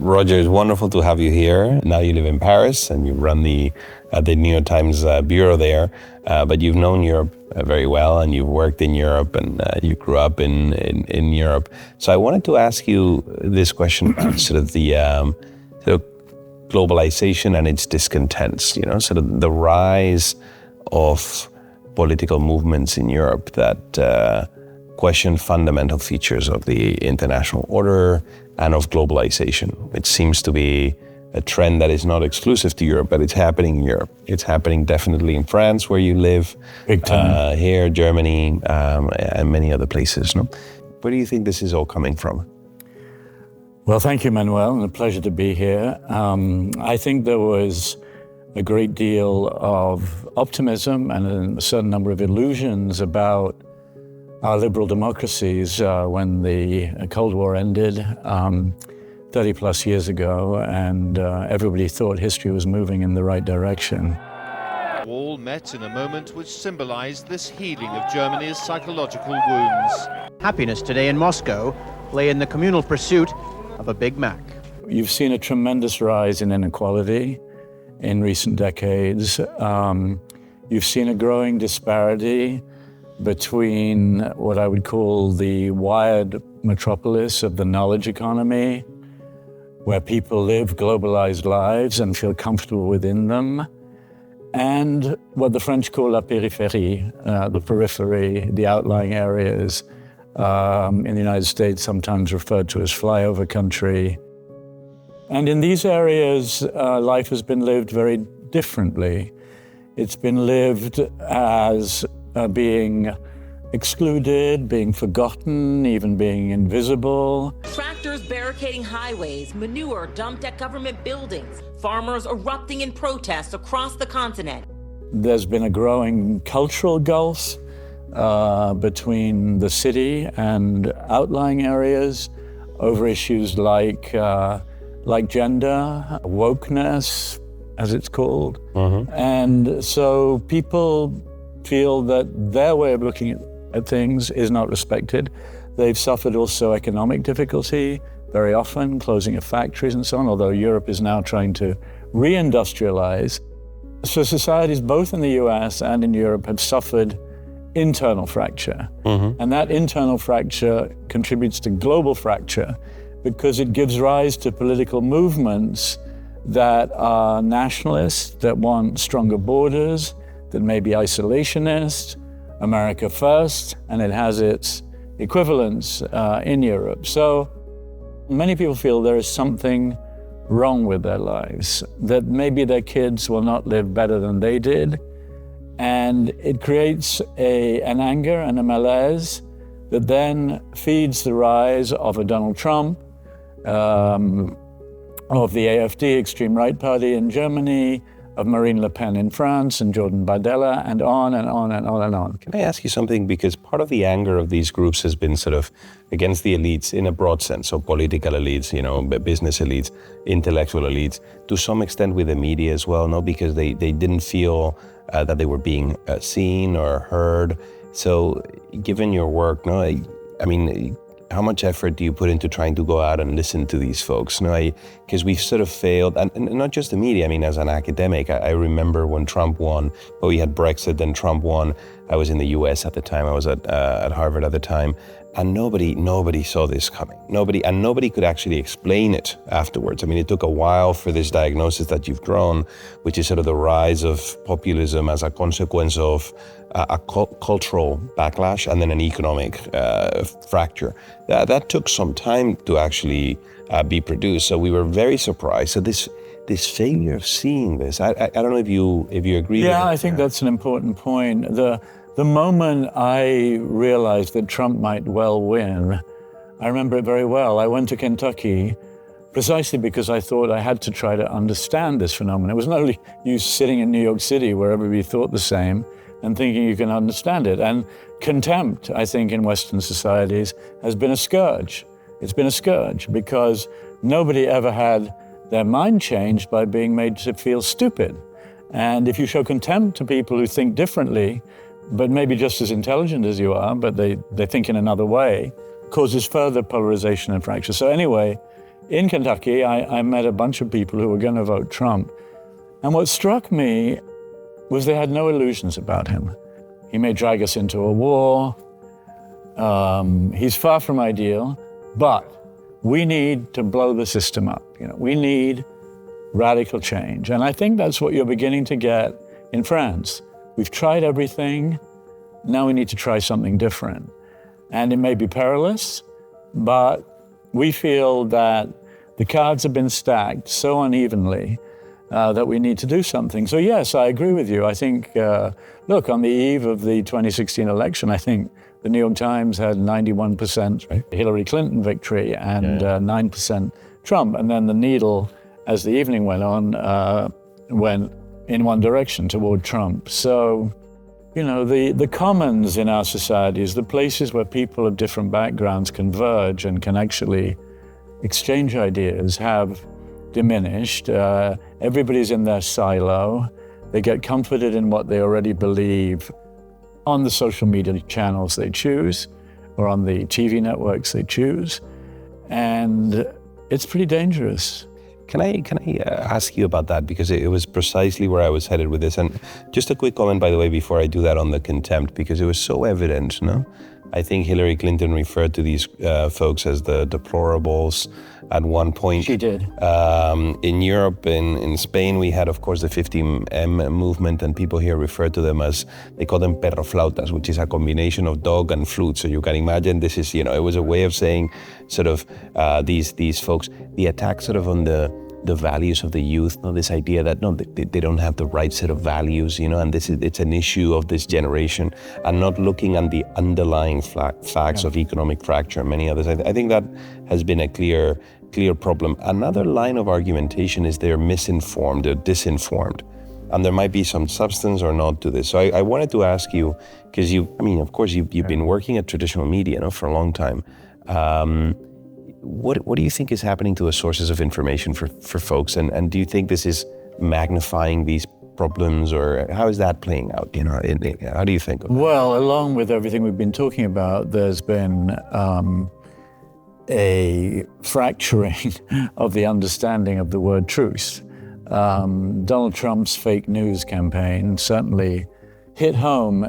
Roger, it's wonderful to have you here. Now you live in Paris and you run the New York Times bureau there, but you've known Europe very well and you've worked in Europe and you grew up in Europe. So I wanted to ask you this question about sort of the globalization and its discontents, sort of the rise of political movements in Europe that question fundamental features of the international order and of globalization. It seems to be a trend that is not exclusive to Europe, but it's happening in Europe. It's happening definitely in France, where you live, big time. Here, Germany, and many other places. No? Where do you think this is all coming from? Well, thank you, Manuel, and a pleasure to be here. I think there was a great deal of optimism and a certain number of illusions about our liberal democracies when the Cold War ended 30 plus years ago, and everybody thought history was moving in the right direction. All met in a moment which symbolized this healing of Germany's psychological wounds. Happiness today in Moscow lay in the communal pursuit of a Big Mac. You've seen a tremendous rise in inequality in recent decades. You've seen a growing disparity between what I would call the wired metropolis of the knowledge economy, where people live globalized lives and feel comfortable within them, and what the French call la périphérie, the periphery, the outlying areas, in the United States sometimes referred to as flyover country. And in these areas, life has been lived very differently. It's been lived as being excluded, being forgotten, even being invisible. Tractors barricading highways, manure dumped at government buildings, farmers erupting in protests across the continent. There's been a growing cultural gulf between the city and outlying areas over issues like gender, wokeness, as it's called. Mm-hmm. And so people feel that their way of looking at things is not respected. They've suffered also economic difficulty, very often closing of factories and so on, although Europe is now trying to re-industrialize. So societies both in the US and in Europe have suffered internal fracture. Mm-hmm. And that internal fracture contributes to global fracture because it gives rise to political movements that are nationalist, that want stronger borders, that may be isolationist, America first, and it has its equivalents in Europe. So many people feel there is something wrong with their lives, that maybe their kids will not live better than they did. And it creates an anger and a malaise that then feeds the rise of a Donald Trump, of the AfD, extreme right party in Germany, of Marine Le Pen in France and Jordan Bardella, and on and on and on and on. Can I ask you something? Because part of the anger of these groups has been sort of against the elites in a broad sense, so political elites, business elites, intellectual elites, to some extent with the media as well, no? Because they didn't feel that they were being seen or heard. So given your work, no, I mean, how much effort do you put into trying to go out and listen to these folks? Because we've sort of failed, and not just the media. I mean, as an academic, I remember when Trump won, but we had Brexit, then Trump won. I was in the US at the time. I was at Harvard at the time. And nobody saw this coming. Nobody could actually explain it afterwards. I mean, it took a while for this diagnosis that you've drawn, which is sort of the rise of populism as a consequence of a cultural backlash and then an economic fracture. That took some time to actually be produced. So we were very surprised. So this failure of seeing this, I don't know if you agree. Yeah, I think that's an important point. The moment I realized that Trump might well win, I remember it very well. I went to Kentucky precisely because I thought I had to try to understand this phenomenon. It was not only you sitting in New York City where everybody thought the same and thinking you can understand it. And contempt, I think, in Western societies has been a scourge. It's been a scourge because nobody ever had their mind changed by being made to feel stupid. And if you show contempt to people who think differently, but maybe just as intelligent as you are, but they think in another way, causes further polarization and fracture. So anyway, in Kentucky, I met a bunch of people who were going to vote Trump. And what struck me was they had no illusions about him. He may drag us into a war. He's far from ideal, but we need to blow the system up. We need radical change. And I think that's what you're beginning to get in France. We've tried everything. Now we need to try something different. And it may be perilous, but we feel that the cards have been stacked so unevenly that we need to do something. So yes, I agree with you. I think, look, on the eve of the 2016 election, I think the New York Times had 91% Hillary Clinton victory and 9% Trump. And then the needle, as the evening went on, went in one direction, toward Trump. So, the commons in our societies, the places where people of different backgrounds converge and can actually exchange ideas, have diminished. Everybody's in their silo. They get comforted in what they already believe on the social media channels they choose or on the TV networks they choose. And it's pretty dangerous. Can I ask you about that? Because it was precisely where I was headed with this. And just a quick comment, by the way, before I do that on the contempt, because it was so evident, no? I think Hillary Clinton referred to these folks as the deplorables at one point. She did. In Europe, in Spain, we had, of course, the 50M movement, and people here refer to them as, they call them perroflautas, which is a combination of dog and flute. So you can imagine this is, it was a way of saying sort of these folks, the attack sort of on the values of the youth, this idea that they don't have the right set of values, and it's an issue of this generation, and not looking at the underlying facts of economic fracture and many others. I think that has been a clear problem. Another line of argumentation is they're misinformed, they're disinformed, and there might be some substance or not to this. So I wanted to ask you, because of course you've been working at traditional media for a long time. What do you think is happening to the sources of information for folks? And do you think this is magnifying these problems, or how is that playing out? How do you think of that? Well, along with everything we've been talking about, there's been a fracturing of the understanding of the word truth. Donald Trump's fake news campaign certainly hit home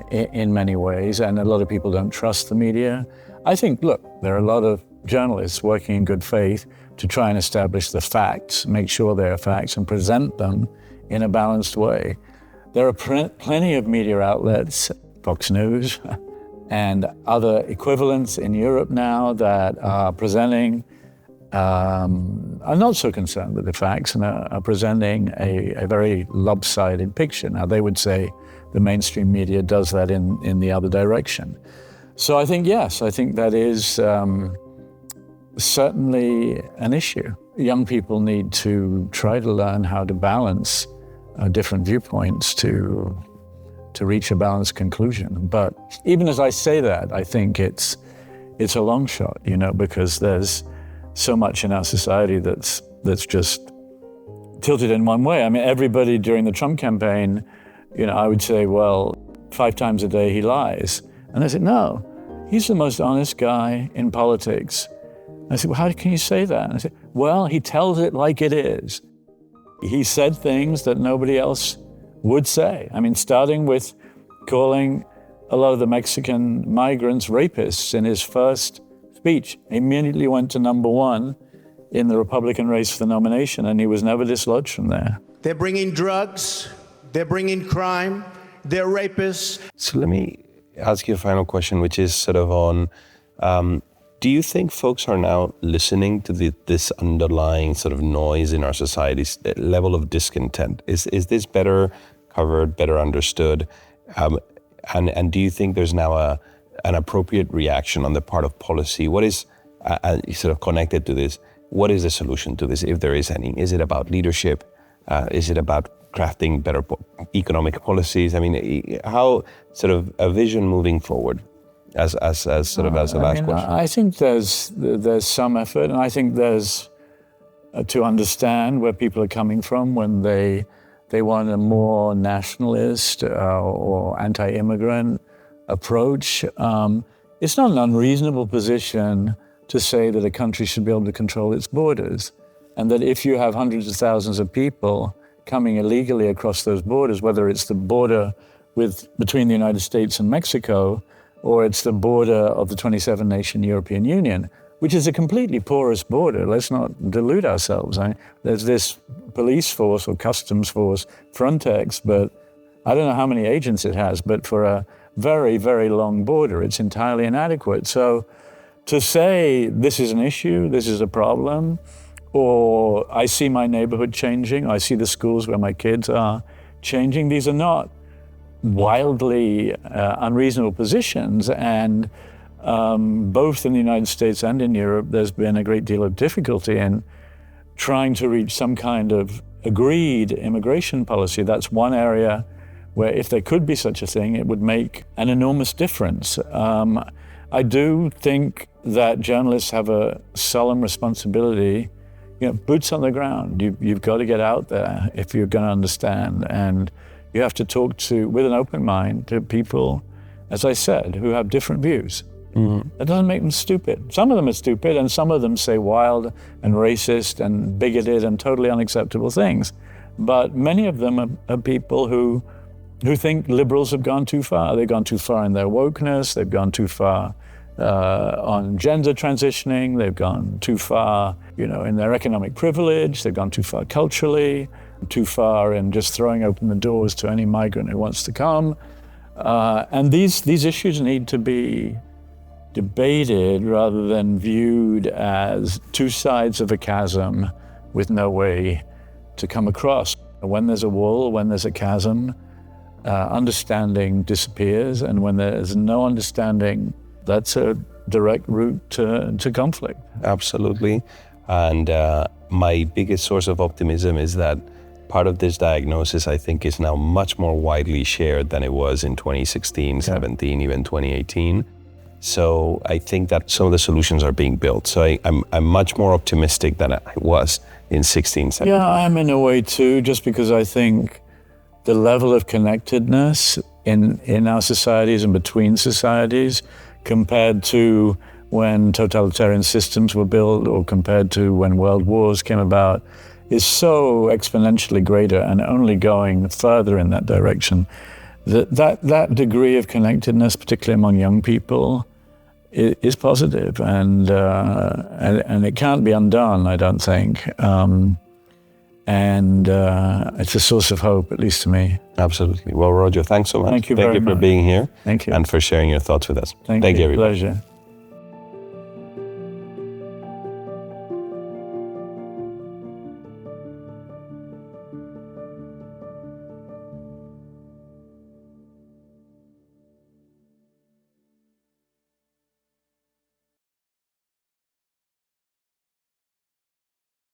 in many ways, and a lot of people don't trust the media. I think, look, there are a lot of journalists working in good faith to try and establish the facts, make sure they're facts, and present them in a balanced way. There are plenty of media outlets, Fox News, and other equivalents in Europe now that are presenting, are not so concerned with the facts and are presenting a very lopsided picture. Now, they would say the mainstream media does that in the other direction. So I think, yes, I think that is certainly an issue. Young people need to try to learn how to balance different viewpoints to reach a balanced conclusion. But even as I say that, I think it's a long shot, because there's so much in our society that's just tilted in one way. I mean, everybody during the Trump campaign, I would say, well, 5 times a day he lies. And I said, no, he's the most honest guy in politics. I said, well, how can you say that? And I said, well, he tells it like it is. He said things that nobody else would say. I mean, starting with calling a lot of the Mexican migrants rapists in his first speech. He immediately went to number 1 in the Republican race for the nomination, and he was never dislodged from there. They're bringing drugs, they're bringing crime, they're rapists. So let me ask you a final question, which is sort of on, do you think folks are now listening to this underlying sort of noise in our society's level of discontent? Is this better covered, better understood? And do you think there's now an appropriate reaction on the part of policy? What is sort of connected to this? What is the solution to this, if there is any? Is it about leadership? Is it about crafting better economic policies? I mean, how sort of a vision moving forward? As a last question. I think there's some effort, and I think there's to understand where people are coming from when they want a more nationalist or anti-immigrant approach. It's not an unreasonable position to say that a country should be able to control its borders, and that if you have hundreds of thousands of people coming illegally across those borders, whether it's the border between the United States and Mexico, or it's the border of the 27-nation European Union, which is a completely porous border. Let's not delude ourselves. There's this police force or customs force, Frontex, but I don't know how many agents it has, but for a very, very long border, it's entirely inadequate. So to say this is an issue, this is a problem, or I see my neighborhood changing, I see the schools where my kids are changing, these are not wildly unreasonable positions. And both in the United States and in Europe, there's been a great deal of difficulty in trying to reach some kind of agreed immigration policy. That's one area where if there could be such a thing, it would make an enormous difference. I do think that journalists have a solemn responsibility, boots on the ground. You've got to get out there if you're going to understand. And you have to talk with an open mind to people, as I said, who have different views. Mm-hmm. That doesn't make them stupid. Some of them are stupid, and some of them say wild and racist and bigoted and totally unacceptable things. But many of them are people who think liberals have gone too far. They've gone too far in their wokeness. They've gone too far on gender transitioning. They've gone too far, in their economic privilege. They've gone too far culturally, too far in just throwing open the doors to any migrant who wants to come. And these issues need to be debated rather than viewed as two sides of a chasm with no way to come across. When there's a wall, when there's a chasm, understanding disappears, and when there's no understanding, that's a direct route to conflict. Absolutely. And my biggest source of optimism is that part of this diagnosis, I think, is now much more widely shared than it was in 2016, 17, even 2018. So I think that some of the solutions are being built. So I'm much more optimistic than I was in 16, 17. Yeah, I'm in a way too, just because I think the level of connectedness in our societies and between societies compared to when totalitarian systems were built or compared to when world wars came about is so exponentially greater and only going further in that direction. That degree of connectedness, particularly among young people, is positive, and it can't be undone, I don't think. And it's a source of hope, at least to me. Absolutely. Well, Roger, thanks so much. Thank you very much. Thank you for being here. Thank you. And for sharing your thoughts with us. Thank you, everybody. Pleasure.